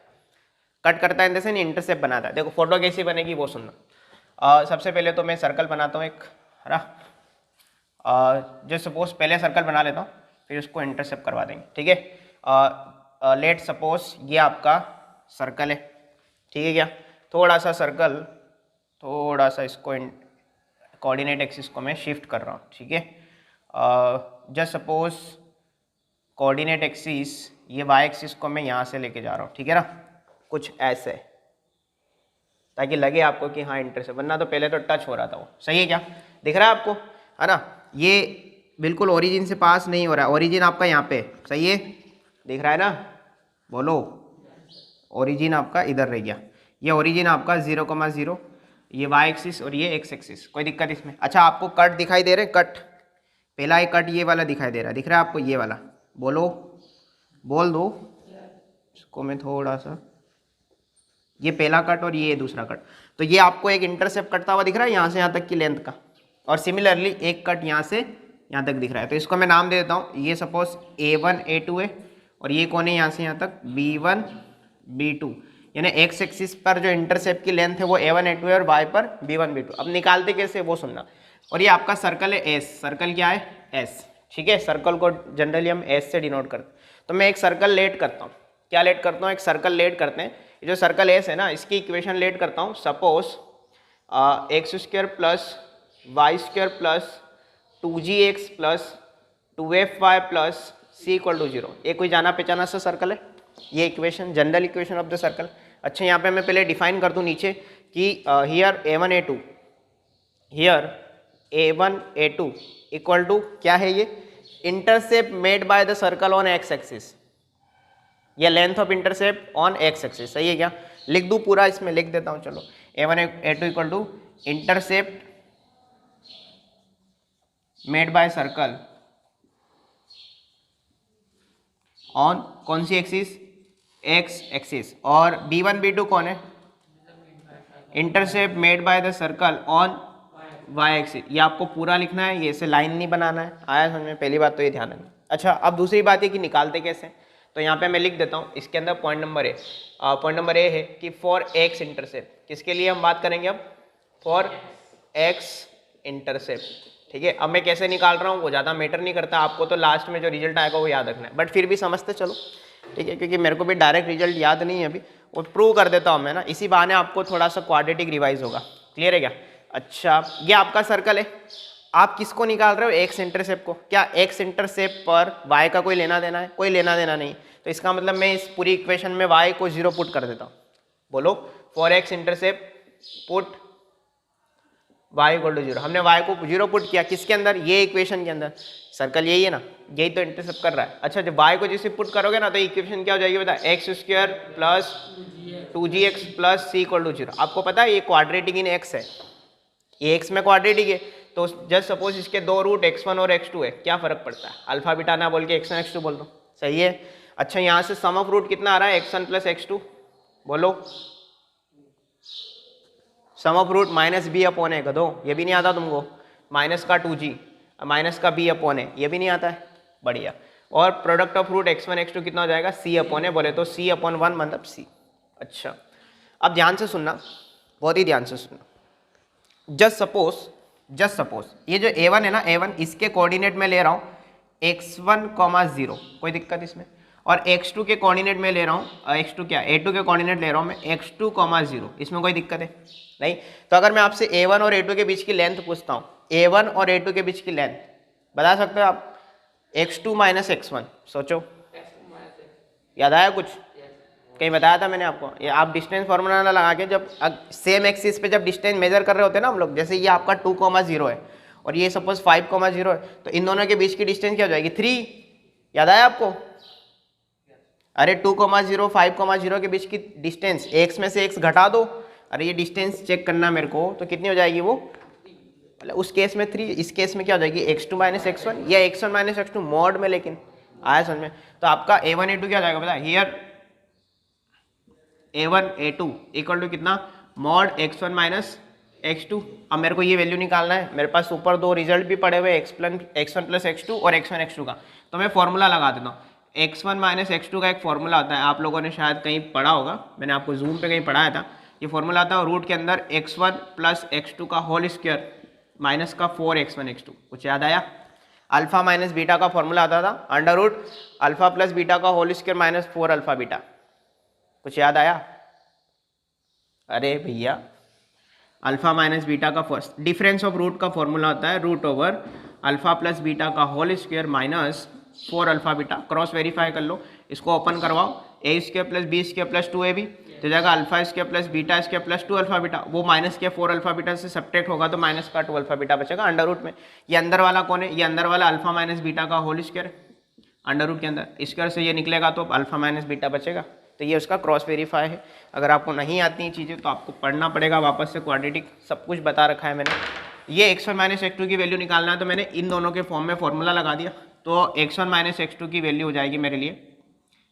कट करता है जैसे इंटरसेप्ट बनाता है। देखो फोटो कैसी बनेगी वो सुनना। सबसे पहले तो मैं सर्कल बनाता हूँ एक, है ना, जो सपोज पहले सर्कल बना लेता हूँ, फिर उसको इंटरसेप्ट करवा देंगे, ठीक है। लेट सपोज ये आपका सर्कल है, ठीक है क्या, थोड़ा सा सर्कल, थोड़ा सा इसको कोऑर्डिनेट एक्सिस को मैं शिफ्ट कर रहा हूँ, ठीक है। जस्ट सपोज कोऑर्डिनेट एक्सिस, ये वाई एक्सिस को मैं यहाँ से लेके जा रहा हूँ, ठीक है ना, कुछ ऐसे, ताकि लगे आपको कि हाँ इंटरसेप्ट, वरना तो पहले तो टच हो रहा था वो, सही है क्या, दिख रहा है आपको, है ना। ये बिल्कुल ओरिजिन से पास नहीं हो रहा है, ओरिजिन आपका यहाँ पे, सही है, दिख रहा है ना, बोलो, ओरिजिन आपका इधर रह गया, ये ओरिजिन आपका 0,0, ये वाई एक्सिस और ये एक्स एक्सिस, कोई दिक्कत इसमें। अच्छा आपको कट दिखाई दे रहे हैं, कट, पहला एक कट ये वाला दिखाई दे रहा है, दिख रहा है आपको ये वाला, बोलो, बोल दो इसको, मैं थोड़ा सा, ये पहला कट और ये दूसरा कट, तो ये आपको एक इंटरसेप्ट कटता हुआ दिख रहा है यहाँ से यहाँ तक की लेंथ का, और सिमिलरली एक कट यहाँ से यहाँ तक दिख रहा है, तो इसको मैं नाम दे देता हूँ, ये सपोज A1 A2 है, और ये कौन है यहाँ से यहाँ तक B1 B2, यानी एक्स एक्सिस पर जो इंटरसेप्ट की लेंथ है वो A1 A2 है और y पर B1 B2। अब निकालते कैसे वो सुनना। और ये आपका सर्कल है एस, सर्कल क्या है एस, ठीक है, सर्कल को जनरली हम एस से डिनोट करते हैं। तो मैं एक सर्कल लेट करता हूँ, क्या लेट करता हूँ, एक सर्कल लेट करते हैं। ये जो सर्कल एस है ना, इसकी इक्वेशन लेट करता हूँ। Suppose X square plus Y square plus 2gx plus 2fy plus C equal to 0, ये कोई जाना पहचाना सा सर्कल है, ये equation general equation of the circle. अच्छा, यहाँ पे मैं पहले डिफाइन कर दूँ नीचे कि here a1 a2, here a1 a2 equal to क्या है, ये intercept made by the circle on x axis, या length of intercept on x axis. सही है क्या, लिख दूँ पूरा, इसमें लिख देता हूँ। चलो, a1 a2 equal to intercept made by circle on कौन सी एक्सिस, एक्स एक्सिस, और b1 b2 कौन है, intercept made by the circle on Y axis. ये आपको पूरा लिखना है, ये ऐसे लाइन नहीं बनाना है। आया समझ में, पहली बात तो ये ध्यान रखना। अच्छा, अब दूसरी बात है कि निकालते कैसे, तो यहाँ पे मैं लिख देता हूँ, इसके अंदर पॉइंट नंबर ए है कि फॉर एक्स इंटरसेप्ट, किसके लिए हम बात करेंगे अब, फॉर एक्स इंटरसेप्ट। ठीक है, अब मैं कैसे निकाल रहा हूँ वो ज़्यादा मैटर नहीं करता, आपको तो लास्ट में जो रिजल्ट आएगा वो याद रखना है, बट फिर भी समझते चलो। ठीक है, क्योंकि मेरे को भी डायरेक्ट रिजल्ट याद नहीं है अभी, वो प्रूव कर देता हूँ मैं ना, इसी बहाने आपको थोड़ा सा क्वाड्रेटिक रिवाइज होगा। क्लियर है क्या। अच्छा, ये आपका सर्कल है, आप किसको निकाल रहे हो, एक्स इंटरसेप्ट को। क्या एक्स इंटरसेप्ट पर वाई का कोई लेना देना है, कोई लेना देना नहीं, तो इसका मतलब मैं इस पूरी इक्वेशन में वाई को 0 पुट कर देता हूँ। बोलो, for X intercept put y equal to 0। हमने y को 0 पुट किया किसके अंदर, ये इक्वेशन के अंदर, सर्कल यही है ना, यही तो इंटरसेप्ट कर रहा है। अच्छा, जब y को जैसे पुट करोगे ना तो इक्वेशन क्या हो जाएगी, बता, X square plus 2gx plus C equal to 0। आपको पता है ये क्वाड्रेटिक इन x है, ये x में क्वाड्रेटिक है, तो जस्ट सपोज इसके दो रूट x1 और x2 है, क्या फर्क पड़ता है, अल्फा बीटा ना बोल के x1 x2 बोल दो। सही है। अच्छा, यहाँ से सम ऑफ रूट कितना आ रहा है, x1 प्लस x2, बोलो, sum of root minus B upon है, गधो, ये भी नहीं आता तुमको, माइनस का 2g माइनस का b अपॉन है, ये भी नहीं आता है, बढ़िया। और product of root x1 x2 कितना हो जाएगा, c अपॉन है, बोले तो c अपॉन 1 मतलब c। अच्छा, अब ध्यान से सुनना, बहुत ही ध्यान से सुनना। जस्ट सपोज ये जो a1 है ना, a1 इसके कोऑर्डिनेट में ले रहा हूँ x1, 0, कोई दिक्कत इसमें, और x2 के कोऑर्डिनेट में ले रहा हूँ, x2 क्या, a2 के कोऑर्डिनेट ले रहा हूँ मैं x2, 0, इसमें कोई दिक्कत है नहीं। तो अगर मैं आपसे a1 और a2 के बीच की लेंथ पूछता हूँ, a1 और a2 के बीच की लेंथ बता सकते हो आप, x2 माइनस x1, सोचो, याद आया कुछ, कहीं बताया था मैंने आपको, ये आप डिस्टेंस फॉर्मूला लगा के जब सेम एक्सिस पे जब डिस्टेंस मेजर कर रहे होते हैं ना हम लोग, जैसे ये आपका 2, 0 है और ये सपोज 5, 0 है, तो इन दोनों के बीच की डिस्टेंस क्या हो जाएगी, 3। याद आया आपको, अरे 2, 0, 5, 0 के बीच की डिस्टेंस, एक्स में से एक्स घटा दो, अरे ये डिस्टेंस चेक करना मेरे को, तो कितनी हो जाएगी वो, मतलब उस केस में 3, इस केस में क्या हो जाएगी, x2 माइनस x1 या x1 माइनस x2 मॉड में, लेकिन आया समझ में। तो आपका a1 a2 क्या हो जाएगा, पता है, here a1 a2 equal to कितना, मॉड x1 माइनस x2। अब मेरे को ये वैल्यू निकालना है, मेरे पास ऊपर दो रिजल्ट भी पड़े हुए x1 प्लस x2 और x1 x2 का, तो मैं फॉर्मूला लगा देता हूँ। x1 माइनस x2 का एक फॉर्मूला आता है, आप लोगों ने शायद कहीं पढ़ा होगा, मैंने आपको जूम पे कहीं पढ़ाया था। ये फॉर्मूला आता है रूट के अंदर x1 प्लस x2 का होल स्क्वायर माइनस का 4x1 x2, कुछ याद आया। अल्फा माइनस बीटा का फॉर्मूला आता था under root alpha plus beta का whole square minus 4 alpha beta, कुछ याद आया। अरे भैया, अल्फा माइनस बीटा का फर्स्ट डिफरेंस ऑफ रूट का फॉर्मूला होता है root over alpha plus beta का whole square minus 4 alpha beta. Cross verify कर लो, इसको ओपन करवाओ, A square plus B square plus 2ab, तो जाएगा alpha square plus beta square plus 2 alpha beta, वो माइनस के 4 अल्फा बीटा से सब्ट्रैक्ट होगा तो माइनस का 2 अल्फा बीटा बचेगा अंडर रूट में। ये अंदर वाला कौन है, ये अंदर वाला अल्फा माइनस बीटा का होल स्क्वायर अंडर रूट के अंदर, स्क्वायर से ये निकलेगा तो अल्फा माइनस बीटा बचेगा। तो ये उसका क्रॉस वेरीफाई है। अगर आपको नहीं आती हैं चीज़ें तो आपको पढ़ना पड़ेगा वापस से, क्वाड्रेटिक सब कुछ बता रखा है मैंने। ये x1 माइनस x2 की वैल्यू निकालना है, तो मैंने इन दोनों के फॉर्म में फॉर्मूला लगा दिया, तो x1 माइनस x2 की वैल्यू हो जाएगी मेरे लिए,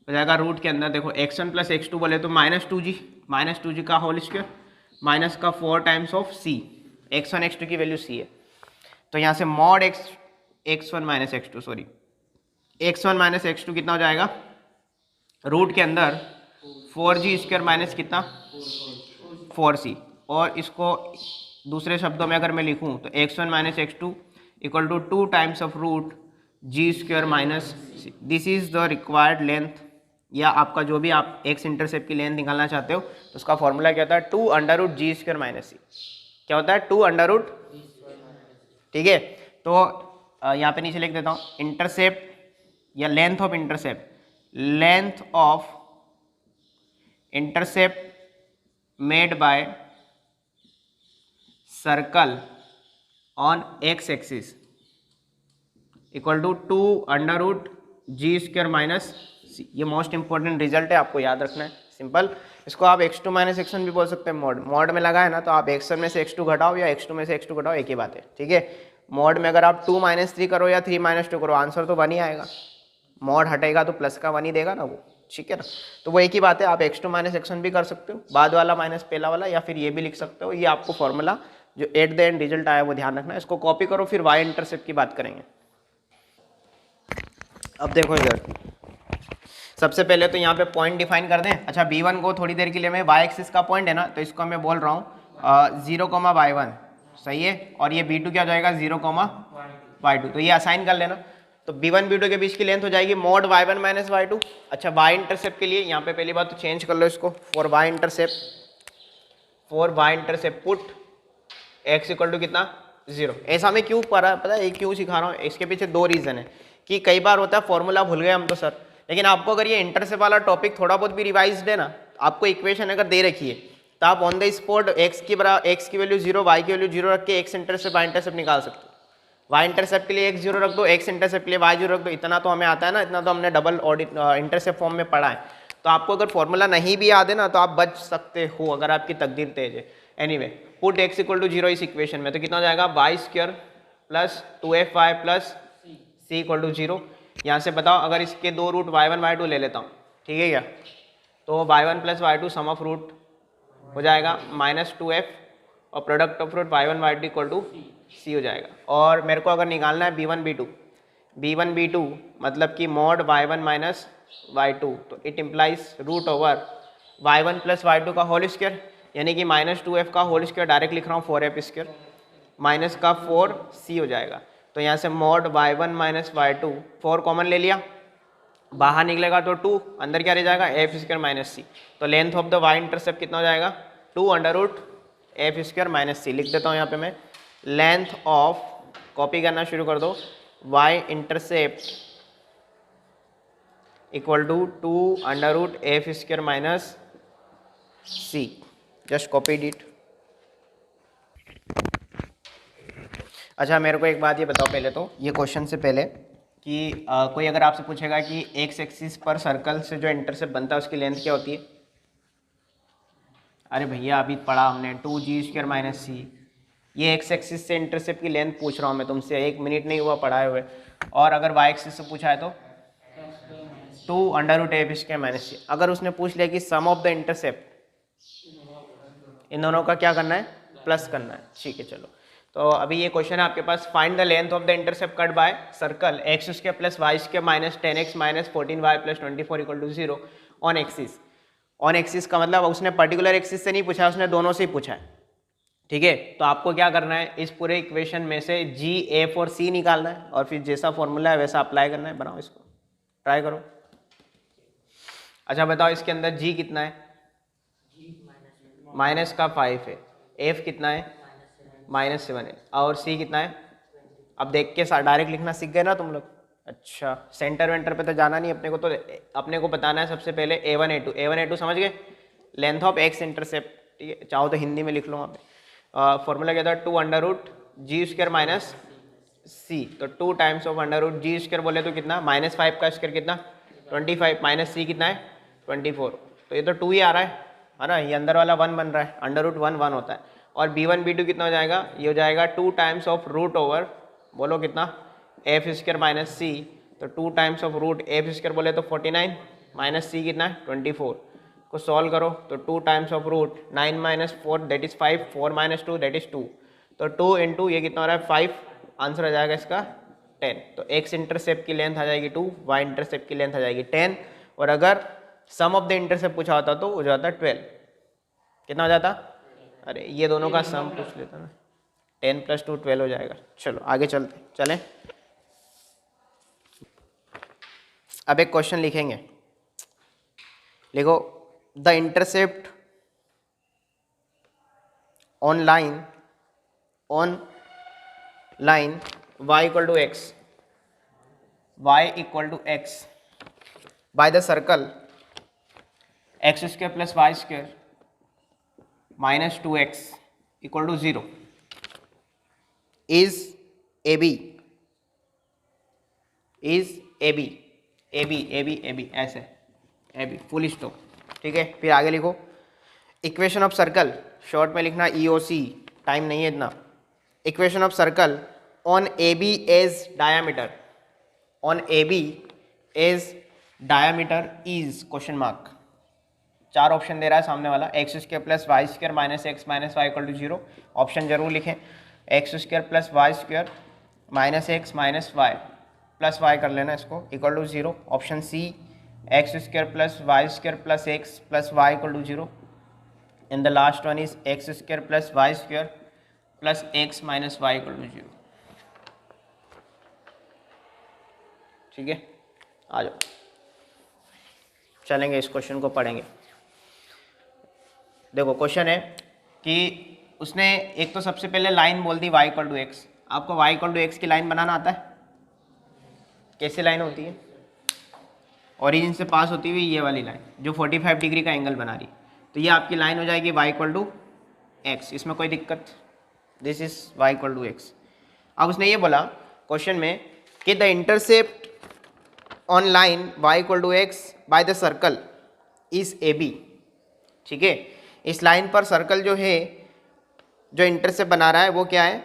हो जाएगा रूट के अंदर देखो x1 प्लस x2 बोले तो माइनस 2g का होल स्क्वायर माइनस का 4 times of c, x1 x2 की वैल्यू c है, तो यहाँ से mod x1 minus x2 sorry x1 minus x2 कितना हो जाएगा, रूट के अंदर 4g स्क्वायर माइनस कितना 4c, और इसको दूसरे शब्दों में अगर मैं लिखूं तो x1 minus x2 equal to 2 times of root G square minus, this is the required length, या आपका जो भी आप एक्स इंटरसेप्ट की लेंथ निकालना चाहते हो तो उसका फॉर्मूला क्या होता है, 2 under root G square minus सी। क्या होता है, 2 अंडर रूट, ठीक है। तो यहाँ पे नीचे लिख देता हूँ, इंटरसेप्ट या length of intercept, length of intercept made by circle on x axis equal to 2 under root G square minus C. ये मोस्ट इंपॉर्टेंट रिजल्ट है, आपको याद रखना है, सिंपल। इसको आप x2 माइनस x1 भी बोल सकते हैं, मॉड में लगा है ना, तो आप x1 में से x2 घटाओ या x2 में से x2 घटाओ, एक ही बात है, ठीक है। मॉड में अगर आप 2 माइनस 3 करो या 3 माइनस 2 करो, आंसर तो 1 ही आएगा। मॉड हटेगा तो प्लस का 1 ही देगा ना वो, ठीक है ना। तो वो एक ही बात है, आप x2 माइनस x1 भी कर सकते हो, बाद वाला माइनस पहला वाला, या फिर ये भी लिख सकते हो। ये आपको फॉर्मूला जो एट द एंड रिजल्ट आया वो ध्यान रखना है, इसको कॉपी करो, फिर y इंटरसेप्ट की बात करेंगे। अब देखो इधर, सबसे पहले तो यहाँ पे पॉइंट डिफाइन कर दें। अच्छा, b1 को थोड़ी देर के लिए मैं y एक्सिस का पॉइंट है ना, तो इसको मैं बोल रहा हूँ 0,y1, सही है। और ये b2 क्या हो जाएगा, 0,y2, तो ये असाइन कर लेना। तो b1 b2 के बीच की लेंथ हो जाएगी मॉड y1 माइनस y2। अच्छा, y इंटरसेप्ट के लिए यहाँ पे पहली बात तो चेंज कर लो इसको, फॉर y intercept put x equal to कितना, 0। ऐसा मैं क्यों पता है, क्यों सिखा रहा हूँ, इसके पीछे दो रीज़न है कि कई बार होता है फॉर्मूला भूल गए हम तो सर, लेकिन आपको अगर ये इंटरसेप्ट वाला टॉपिक थोड़ा बहुत भी रिवाइज है ना, आपको इक्वेशन अगर दे रखी है तो आप ऑन द स्पॉट x की वैल्यू 0, y की वैल्यू 0 रख के x इंटरसेप्ट y इंटरसेप्ट निकाल सकते हो। y इंटरसेप्ट के लिए x 0 रख दो, x इंटरसेप्ट के लिए y 0 रख दो, इतना तो हमें आता है ना, इतना तो हमने डबल इंटरसेप्ट फॉर्म में पढ़ा है। तो आपको अगर फॉर्मूला नहीं भी याद है ना, तो आप बच सकते हो अगर आपकी तकदीर तेज है। Anyway, put x equal to 0 इस इक्वेशन में, तो कितना हो जाएगा, y square plus 2fy plus c equal to 0। यहाँ से बताओ, अगर इसके दो रूट y1 y2 ले लेता हूँ, ठीक है क्या, तो y1 plus y2 some of root हो जाएगा -2f, और product of root y1 y2 equal to c हो जाएगा। और मेरे को अगर निकालना है b1 b2 मतलब कि मॉड y1 माइनस y2, तो it implies root over y1 plus y2 का होल स्क्वायर, यानी कि -2f का होल स्क्वायर, डायरेक्ट लिख रहा हूँ 4f स्क्वायर, माइनस का 4c हो जाएगा। तो यहाँ से mod y1 minus y2, 4 common ले लिया, बाहर निकलेगा तो 2, अंदर क्या रह जाएगा, एफ स्क्वायर माइनस सी। तो length of the y intercept कितना हो जाएगा, 2 under root F square minus C. लिख देता हूँ यहाँ पे मैं, लेंथ ऑफ, कॉपी करना शुरू कर दो, y intercept equal to 2 under root F square minus C. Just copy it. अच्छा, मेरे को एक बात ये बताओ पहले तो, ये क्वेश्चन से पहले कि कोई अगर आपसे पूछेगा कि एक्स एक्सिस पर सर्कल से जो इंटरसेप्ट बनता है उसकी लेंथ क्या होती है, अरे भैया अभी पढ़ा हमने 2g स्क्वायर माइनस सी। ये एक्स एक्सिस से इंटरसेप्ट की लेंथ पूछ रहा हूँ मैं तुमसे, 1 मिनट नहीं हुआ पढ़ाए हुए। और अगर वाई एक्सिस से पूछा है तो 2 under root F square minus C. अगर उसने पूछ लिया कि सम ऑफ द इंटरसेप्ट, इन दोनों का क्या करना है, प्लस करना है, ठीक है। चलो, तो अभी ये क्वेश्चन है आपके पास, find the length of the intercept cut by circle x square plus Y square minus 10x minus 14y plus 24 equal to 0 on axis. On axis का मतलब उसने पर्टिकुलर एक्सिस से नहीं पूछा, उसने दोनों से ही पूछा है, ठीक है। तो आपको क्या करना है, इस पूरे इक्वेशन में से g, f और c निकालना है, और फिर जैसा फॉर्मूला है वैसा अप्लाई करना है। बनाओ इसको, ट्राई करो। अच्छा बताओ, इसके अंदर g कितना है, माइनस का 5 है, f कितना है, -7 है, और c कितना है। अब देख के डायरेक्ट लिखना सीख गए ना तुम लोग। अच्छा, सेंटर वेंटर पे तो जाना नहीं अपने को, तो अपने को बताना है सबसे पहले a1 a2 समझ गए, लेंथ ऑफ एक्स इंटरसेप्ट, ठीक है। चाहो तो हिंदी में लिख लो वहाँ पे। फॉर्मूला क्या था, 2 under root G square minus C, तो 2 times of under root G square बोले तो कितना, -5 का स्क्वायर कितना 25, माइनस सी कितना है 24, तो ये तो 2 ही आ रहा है ना, ये अंदर वाला 1 बन रहा है, अंडर रूट 1 1 होता है। और b1 b2 कितना हो जाएगा, ये हो जाएगा 2 टाइम्स ऑफ रूट ओवर, बोलो कितना, एफ स्क्वायर माइनस सी, तो 2 times of root F square बोले तो 49, माइनस सी कितना है 24, को सॉल्व करो तो 2 times of root 9 minus 4 that is 5, 4 minus 2 that is 2, तो 2 इंटू ये कितना हो रहा है 5, आंसर आ जाएगा इसका 10। तो एक्स इंटरसेप्ट की लेंथ आ जाएगी 2, वाई इंटरसेप्ट की लेंथ आ जाएगी 10, और अगर सम ऑफ द इंटरसेप्ट पूछा होता तो हो जाता 12। कितना हो जाता, अरे ये दोनों का सम पूछ लेता ना, 10 + 2 12 हो जाएगा। चलो आगे चलते चलें। अब एक क्वेश्चन लिखेंगे, लिखो the intercept on line y equal to X, by the circle x square plus Y square minus 2x equal to 0 is A B ऐसे ए बी फुल स्टॉप। ठीक है, फिर आगे लिखो इक्वेशन ऑफ सर्कल, शॉर्ट में लिखना EOC, time नहीं है इतना। Equation of circle on A B as diameter, is question mark. 4 option दे रहा है सामने वाला, x square plus Y square minus x minus Y equal to 0। Option जरूर लिखें, x square plus Y square minus x minus y plus y कर लेना इसको equal to 0। Option C x square plus Y square plus x plus y equal to 0 and the last one is X square plus Y square plus X minus Y equal to 0। ठीक है, आ जाओ चलेंगे, इस question को पढ़ेंगे। देखो question है कि उसने एक तो सबसे पहले लाइन बोल दी y इक्वल टू एक्स। आपको y इक्वल टू एक्स की लाइन बनाना आता है? कैसे लाइन होती है? ओरिजिन से पास होती हुई ये वाली लाइन जो 45 डिग्री का एंगल बना रही, तो ये आपकी लाइन हो जाएगी y इक्वल टू एक्स। इसमें कोई दिक्कत? This is y equal to X. अब उसने ये बोला क्वेश्चन में कि the intercept on line y equal to X by the circle is A B. ठीक है, इस लाइन पर सर्कल जो है, जो इंटरसेप्ट बना रहा है वो क्या है?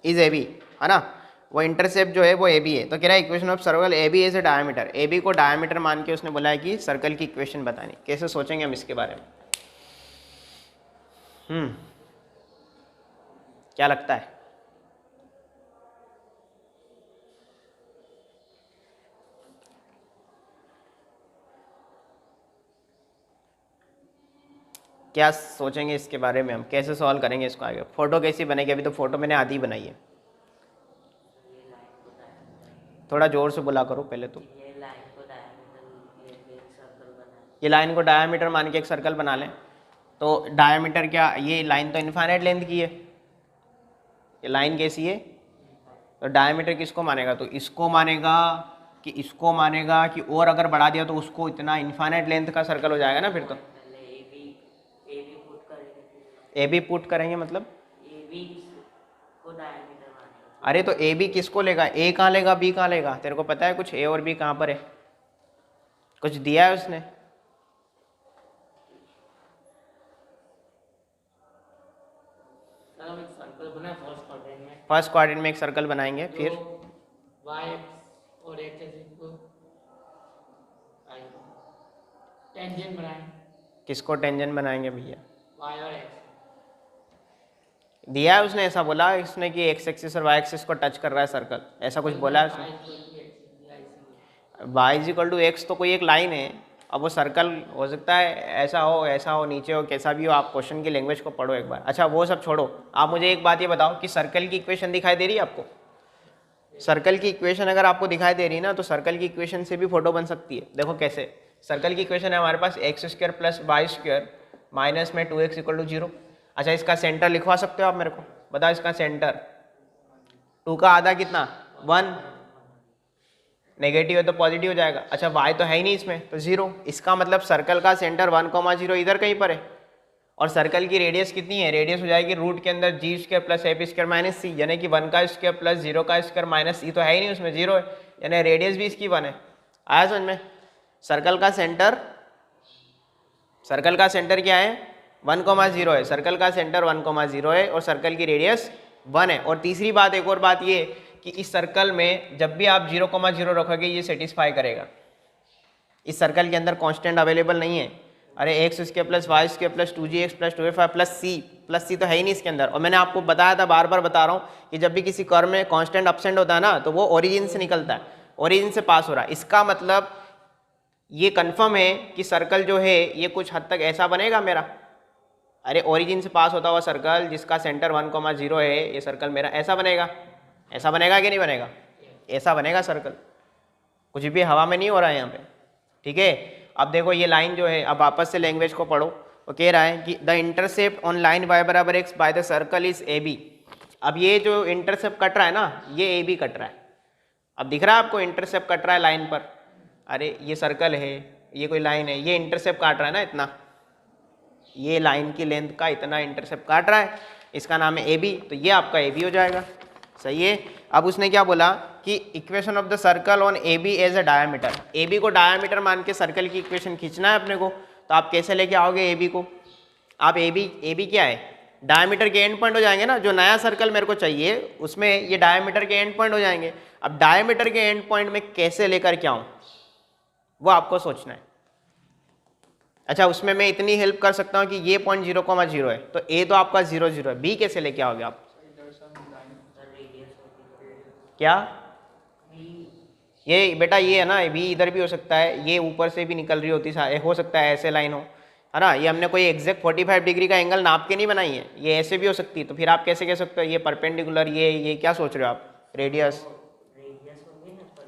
इज ए बी, है ना। वो इंटरसेप्ट जो है वो ए बी है। तो कह रहा है equation of circle A B as a diameter. A B को डायमीटर मान के उसने बोला है कि सर्कल की इक्वेशन बतानी। कैसे सोचेंगे हम इसके बारे में? क्या लगता है? क्या सोचेंगे इसके बारे में? हम कैसे सॉल्व करेंगे इसको आगे? फोटो कैसी बनेगी? अभी तो फोटो मैंने आधी बनाई है। थोड़ा जोर से बोला करो पहले तो। ये लाइन को डायामीटर मान के एक सर्कल बना लें। तो डायामीटर क्या, ये लाइन तो इनफाइनाइट लेंथ की है, ये लाइन कैसी है? तो डायामीटर किसको मानेगा? तो इसको मानेगा कि इसको मानेगा कि, और अगर बढ़ा दिया तो उसको, इतना इनफाइनाइट लेंथ का सर्कल हो जाएगा ना फिर तो। ए बी पुट करेंगे मतलब अरे तो ए बी किसको लेगा? ए कहाँ लेगा, बी कहाँ लेगा? तेरे को पता है कुछ ए और बी कहाँ पर है? कुछ दिया है उसने? फर्स्ट क्वाड्रेंट में एक सर्कल बनाएंगे, फिर y और x को टेंजेंट बनाएंगे। किसको टेंजेंट बनाएंगे भैया? y और x दिया है उसने, ऐसा बोला इसने कि एक्स एक्सिस और वाई एक्सिस को टच कर रहा है सर्कल, ऐसा कुछ बोला है उसने? y is equal to X तो कोई एक लाइन है। अब वो सर्कल हो सकता है ऐसा हो, नीचे हो, कैसा भी हो। आप क्वेश्चन की लैंग्वेज को पढ़ो एक बार। अच्छा वो सब छोड़ो, आप मुझे एक बात ये बताओ कि सर्कल की इक्वेशन दिखाई दे रही है आपको? सर्कल की इक्वेशन अगर आपको दिखाई दे रही है ना, तो सर्कल की इक्वेशन से भी फोटो बन सकती है। देखो कैसे, सर्कल की इक्वेशन है हमारे पास x square plus Y square minus में 2x इक्वल टू 0। अच्छा इसका सेंटर लिखवा सकते हो आप मेरे को? बताओ इसका सेंटर। 2 का आधा कितना? 1। नेगेटिव है तो पॉजिटिव हो जाएगा। अच्छा y तो है ही नहीं इसमें, तो 0। इसका मतलब सर्कल का सेंटर 1,0 इधर कहीं पर है। और सर्कल की रेडियस कितनी है? रेडियस हो जाएगी रूट के अंदर G square plus A P square minus C, यानी कि 1 का स्क्वायर प्लस 0 का स्क्वायर माइनस सी, तो है ही नहीं उसमें, 0 है, यानी रेडियस भी इसकी 1 है। आया समझ में? सर्कल का सेंटर क्या है? 1,0 है। सर्कल का सेंटर 1,0 है और सर्कल की रेडियस 1 है। और तीसरी बात, एक और बात ये कि इस सर्कल में जब भी आप 0,0 रखोगे ये सेटिस्फाई करेगा। इस सर्कल के अंदर कांस्टेंट अवेलेबल नहीं है। अरे x square plus Y square plus 2gx plus 2f plus C तो है ही नहीं इसके अंदर। और मैंने आपको बताया था, बार बार बता रहा हूँ कि जब भी किसी कर्व में कांस्टेंट अपसेंट होता है ना, तो वो ओरिजिन से निकलता है, ओरिजिन से पास हो रहा है। इसका मतलब ये कन्फर्म है कि सर्कल जो है ये कुछ हद तक ऐसा बनेगा मेरा। अरे ओरिजिन से पास होता हुआ सर्कल जिसका सेंटर 1,0 है, ये सर्कल मेरा ऐसा बनेगा। ऐसा बनेगा कि नहीं बनेगा? ऐसा बनेगा सर्कल। कुछ भी हवा में नहीं हो रहा है यहाँ पे, ठीक है। अब देखो ये लाइन जो है, अब वापस से लैंग्वेज को पढ़ो, वो कह रहा है कि the intercept on line y बराबर x by the circle is A B. अब ये जो इंटरसेप्ट कट रहा है ना, ये ए बी कट रहा है। अब दिख रहा है आपको इंटरसेप्ट कट रहा है लाइन पर, अरे ये सर्कल है, ये कोई लाइन है, ये इंटरसेप्ट काट रहा है ना इतना, ये लाइन की लेंथ का इतना इंटरसेप्ट काट रहा है, इसका नाम है ए बी, तो ये आपका ए बी हो जाएगा, सही है। अब उसने क्या बोला कि equation of the circle on A B as a diameter, A B को डायामीटर मान के सर्कल की इक्वेशन खींचना है अपने को, तो आप कैसे लेके आओगे ए बी को, आप ए बी क्या है, डायमीटर के एंड पॉइंट हो जाएंगे ना, जो नया सर्कल मेरे को चाहिए उसमें ये डायमीटर के एंड पॉइंट हो जाएंगे। अब डायमीटर के एंड पॉइंट में कैसे लेकर के आऊँ, वो आपको सोचना है। अच्छा, उसमें मैं इतनी हेल्प कर सकता हूँ कि ये पॉइंट 0,0 है, तो ए तो आपका 0, 0 है, बी कैसे लेके आओगे आप, क्या ये बेटा, ये है ना, बी इधर भी हो सकता है, ये ऊपर से भी निकल रही होती, हो सकता है ऐसे लाइन हो, है ना, ये हमने कोई एग्जैक्ट 45 डिग्री का एंगल नाप के नहीं बनाई है, ये ऐसे भी हो सकती है। तो फिर आप कैसे कह सकते हो ये परपेंडिकुलर, ये क्या सोच रहे हो आप, रेडियस,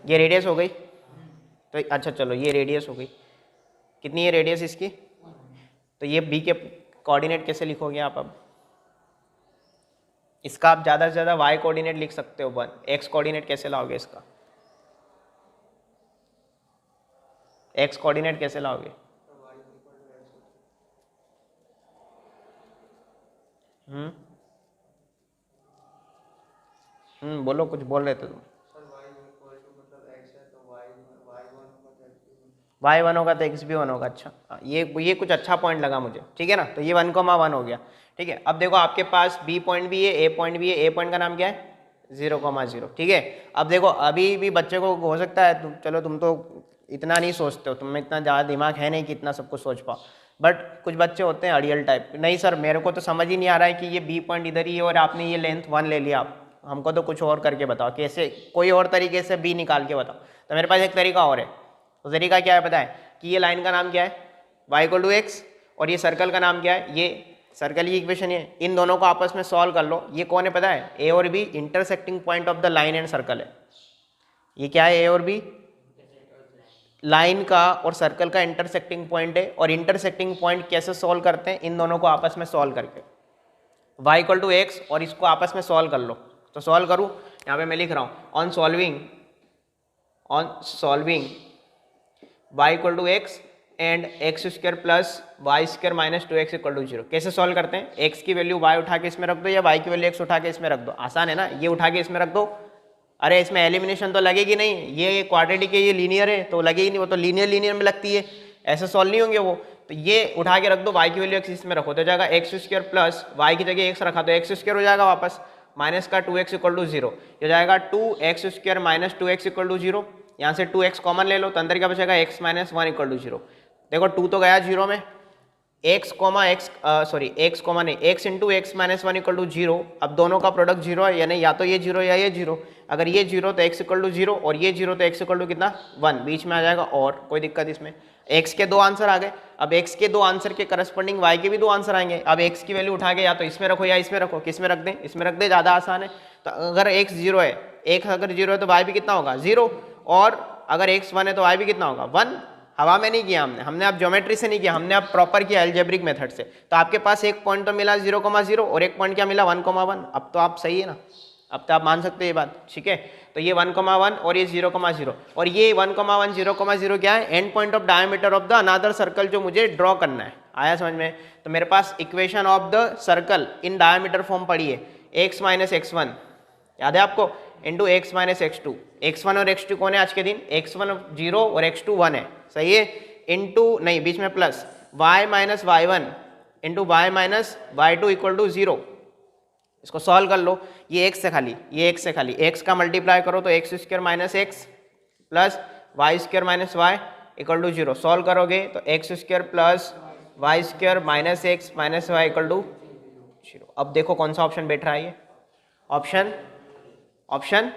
ये रेडियस हो गई, तो अच्छा चलो ये रेडियस हो गई, कितनी है रेडियस इसकी, तो ये बी के कोऑर्डिनेट कैसे लिखोगे आप, अब इसका आप ज़्यादा से ज़्यादा y कोऑर्डिनेट लिख सकते हो 1, x कोऑर्डिनेट कैसे लाओगे इसका, x कोऑर्डिनेट कैसे लाओगे, बोलो, कुछ बोल रहे थे तुम, y 1 होगा तो x भी 1 होगा, अच्छा ये कुछ अच्छा पॉइंट लगा मुझे, ठीक है ना, तो ये 1,1 हो गया, ठीक है। अब देखो आपके पास b पॉइंट भी है, a पॉइंट भी है, a पॉइंट का नाम क्या है 0,0, ठीक है। अब देखो अभी भी बच्चे को हो सकता है, चलो तुम तो इतना नहीं सोचते हो, तुम्हें इतना ज़्यादा दिमाग है नहीं कि इतना सब कुछ सोच पाओ, बट कुछ बच्चे होते हैं अड़ियल टाइप, नहीं सर मेरे को तो समझ ही नहीं आ रहा है कि ये बी पॉइंट इधर ही है और आपने ये लेंथ 1 ले लिया, आप हमको तो कुछ और करके बताओ, कैसे कोई और तरीके से बी निकाल के बताओ। तो मेरे पास एक तरीका और है, तो तरीका क्या है पता है, कि ये लाइन का नाम क्या है y=x, और ये सर्कल का नाम क्या है, ये सर्कल की इक्वेशन है, इन दोनों को आपस में सॉल्व कर लो। ये कौन है पता है, ए और be intersecting point of the line and circle है, ये क्या है, ए और बी लाइन का और सर्कल का इंटरसेक्टिंग पॉइंट है, और इंटरसेक्टिंग पॉइंट कैसे सॉल्व करते हैं, इन दोनों को आपस में सॉल्व करके, y=x और इसको आपस में सॉल्व कर लो। तो सॉल्व करूँ, यहाँ पे मैं लिख रहा हूँ on solving y=x and x² plus y² minus 2x = 0। कैसे सॉल्व करते हैं, x की वैल्यू y उठा के इसमें रख दो या y की वैल्यू x उठा के इसमें रख दो, आसान है ना, ये उठा के इसमें रख दो, अरे इसमें एलिमिनेशन तो लगेगी नहीं, ये क्वाड्रेटिक है, ये लीनियर है तो लगेगी नहीं, वो तो लीनियर में लगती है, ऐसे सॉल्व नहीं होंगे वो, तो ये उठा के रख दो, y की वैल्यू x इसमें रखो तो जाएगा x² प्लस y की जगह x रखा तो x² हो जाएगा वापस, माइनस का 2x = 0, ये जाएगा 2x² माइनस 2x = 0, यहाँ से 2x कॉमन ले लो तो अंदर क्या बचेगा x - 1 = 0। देखो 2 तो गया 0 में, x इंटू x - 1 = 0, अब दोनों का प्रोडक्ट 0 है, यानी या तो ये 0 या ये 0, अगर ये 0 तो x = 0 और ये 0 तो x = कितना 1, बीच में आ जाएगा, और कोई दिक्कत इसमें, x के 2 आंसर आ गए। अब x के 2 आंसर के करस्पॉन्डिंग y के भी 2 आंसर आएंगे। अब x की वैल्यू उठा के या तो इसमें रखो या इसमें रखो, किस में रख दें, इसमें रख दें, ज़्यादा आसान है। तो अगर x 0 है, x अगर 0 है तो y भी कितना होगा 0, और अगर x 1 है तो y भी कितना होगा 1। हवा में नहीं किया हमने अब ज्योमेट्री से नहीं किया, हमने अब प्रॉपर किया अलजेब्रिक मेथड से। तो आपके पास एक पॉइंट तो मिला 0,0 और एक पॉइंट क्या मिला 1,1। अब तो आप सही है ना, अब तो आप मान सकते हैं ये बात, ठीक है। तो ये 1,1 और ये 0,0, और ये 1,1 0,0 क्या है, and point of diameter of the another circle जो मुझे ड्रॉ करना है। आया समझ में। तो मेरे पास equation of the circle in diameter form पड़ी है, x - x1 याद है आपको, इंटू x - x2। x1 और x2 कौन है आज के दिन, x1 0 और x2 1 है, सही है। इंटू नहीं, बीच में plus y - y1 into y - y2 = 0। इसको सॉल्व कर लो, ये x से खाली, ये x से खाली, x का मल्टीप्लाई करो तो x² - x plus y² - y = 0। Solve करोगे तो x² plus y² - x minus y = 0। अब देखो कौन सा ऑप्शन बैठ रहा है, ये ऑप्शन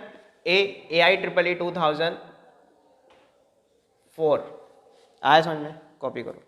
ए, AIEEE 2004। आया समझ में, कॉपी करो।